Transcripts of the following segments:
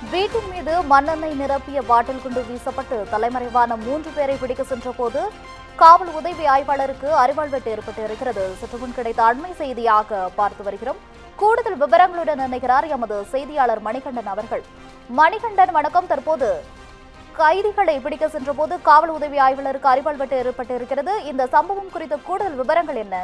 வீட்டின் மீது மண்ணெண்ணெய் நிரப்பிய பாட்டில் குண்டு வீசப்பட்டு தலைமறைவான 3 பேரை பிடிக்க சென்றபோது காவல் உதவி ஆய்வாளருக்கு அறிவாள் வெட்டு ஏற்பட்டு இருக்கிறது. சற்று முன் கிடைத்த அண்மை செய்தியாக பார்த்து வருகிறோம். கூடுதல் விவரங்களுடன் இணைகிறார் எமது செய்தியாளர் மணிகண்டன் அவர்கள். மணிகண்டன், வணக்கம். தற்போது கைதிகளை பிடிக்க சென்றபோது காவல் உதவி ஆய்வாளருக்கு அறிவாள் வெட்டு ஏற்பட்டு இருக்கிறது. இந்த சம்பவம் குறித்த கூடுதல் விவரங்கள் என்ன?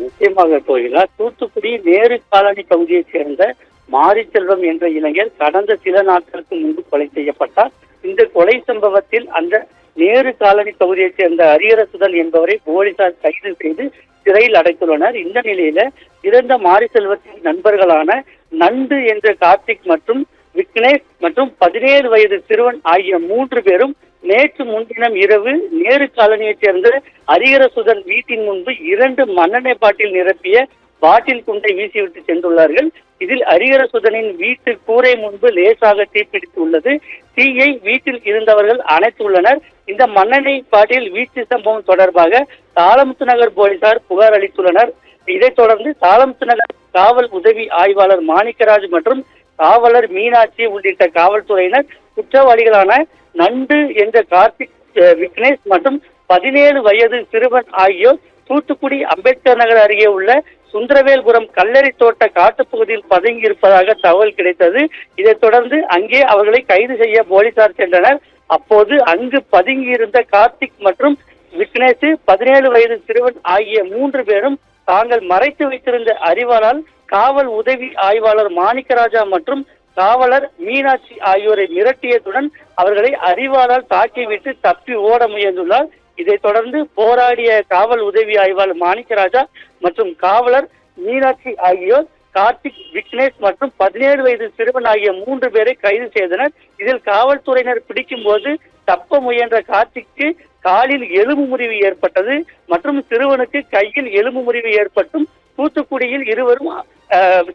நிச்சயமாக கோயிலா, தூத்துக்குடி நேரு காலனி பகுதியைச் சேர்ந்த மாரிச்செல்வம் என்ற இளைஞர் கடந்த சில நாட்களுக்கு முன்பு கொலை செய்யப்பட்டார். இந்த கொலை சம்பவத்தில் அந்த நேரு காலனி பகுதியைச் சேர்ந்த அரியரசுதன் என்பவரை போலீசார் கைது செய்து சிறையில் அடைத்துள்ளனர். இந்த நிலையில இறந்த மாரிச்செல்வத்தின் நண்பர்களான நண்டு என்ற கார்த்திக் மற்றும் விக்னேஷ் மற்றும் 17 வயது சிறுவன் ஆகிய 3 பேரும் நேற்று முன்தினம் இரவு நேரு காலனியைச் சேர்ந்த அரியரசுதன் வீட்டின் முன்பு 2 மண்ணெண்ணெய் பாட்டில் நிரப்பிய பாட்டில் குண்டை வீசிவிட்டு சென்றுள்ளார்கள். இதில் அரியரசுதனின் வீட்டு கூரை முன்பு லேசாக தீப்பிடித்து உள்ளது. தீயை வீட்டில் இருந்தவர்கள் அணைத்துள்ளனர். இந்த மண்ணெண்ணெய் பாட்டில் வீச்சு சம்பவம் தொடர்பாக தாளமுத்து நகர் போலீசார் புகார் அளித்துள்ளனர். இதைத் தொடர்ந்து தாளமுத்து நகர் காவல் உதவி ஆய்வாளர் மாணிக்கராஜ் மற்றும் காவலர் மீனாட்சி உள்ளிட்ட காவல்துறையினர் குற்றவாளிகளான நண்டு என்ற கார்த்திக், விக்னேஷ் மற்றும் 17 வயது சிறுவன் ஆகியோர் தூத்துக்குடி அம்பேத்கர் நகர் அருகே உள்ள சுந்தரவேல்புரம் கல்லறை தோட்ட காட்டுப்பகுதியில் பதுங்கி இருப்பதாக தகவல் கிடைத்தது. இதைத் தொடர்ந்து அங்கே அவர்களை கைது செய்ய போலீசார் சென்றனர். அப்போது அங்கு பதுங்கியிருந்த கார்த்திக் மற்றும் விக்னேஷ், 17 வயது சிறுவன் ஆகிய 3 பேரும் தாங்கள் மறைத்து வைத்திருந்த அறிவாளால் காவல் உதவி ஆய்வாளர் மாணிக்கராஜா மற்றும் காவலர் மீனாட்சி ஆகியோரை மிரட்டியதுடன் அவர்களை அறிவாளால் தாக்கிவிட்டு தப்பி ஓட முயன்றுள்ளார். இதைத் தொடர்ந்து போராடிய காவல் உதவி ஆய்வாளர் மாணிக்கராஜா மற்றும் காவலர் மீனாட்சி ஆகியோர் கார்த்திக், விக்னேஷ் மற்றும் 17 வயது சிறுவன் ஆகிய 3 பேரை கைது செய்தனர். இதில் காவல்துறையினர் பிடிக்கும் போது தப்ப முயன்ற கார்த்திக்கு காலில் எலும்பு முறிவு ஏற்பட்டது மற்றும் சிறுவனுக்கு கையில் எலும்பு முறிவு ஏற்பட்டும் தூத்துக்குடியில் இருவரும்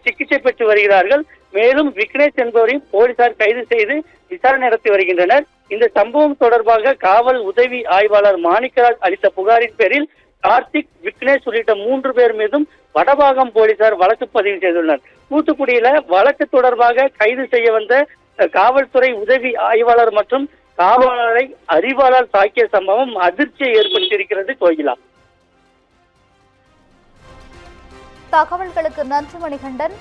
சிகிச்சை பெற்று வருகிறார்கள். மேலும் விக்னேஷ் என்பவரையும் போலீசார் கைது செய்து விசாரணை நடத்தி வருகின்றனர். இந்த சம்பவம் தொடர்பாக காவல் உதவி ஆய்வாளர் மாணிக்கராஜ் அளித்த புகாரின் பேரில் கார்த்திக், விக்னேஷ் உள்ளிட்ட 3 பேர் மீதும் வடபாகம் போலீசார் வழக்கு பதிவு செய்துள்ளனர். தூத்துக்குடியில வழக்கு தொடர்பாக கைது செய்ய வந்த காவல்துறை உதவி ஆய்வாளர் மற்றும் காவலரை அறிவாளால் தாக்கிய சம்பவம் அதிர்ச்சியை ஏற்படுத்தியிருக்கிறது. கோகிலா, தகவல்களுக்கு நன்றி மணிகண்டன்.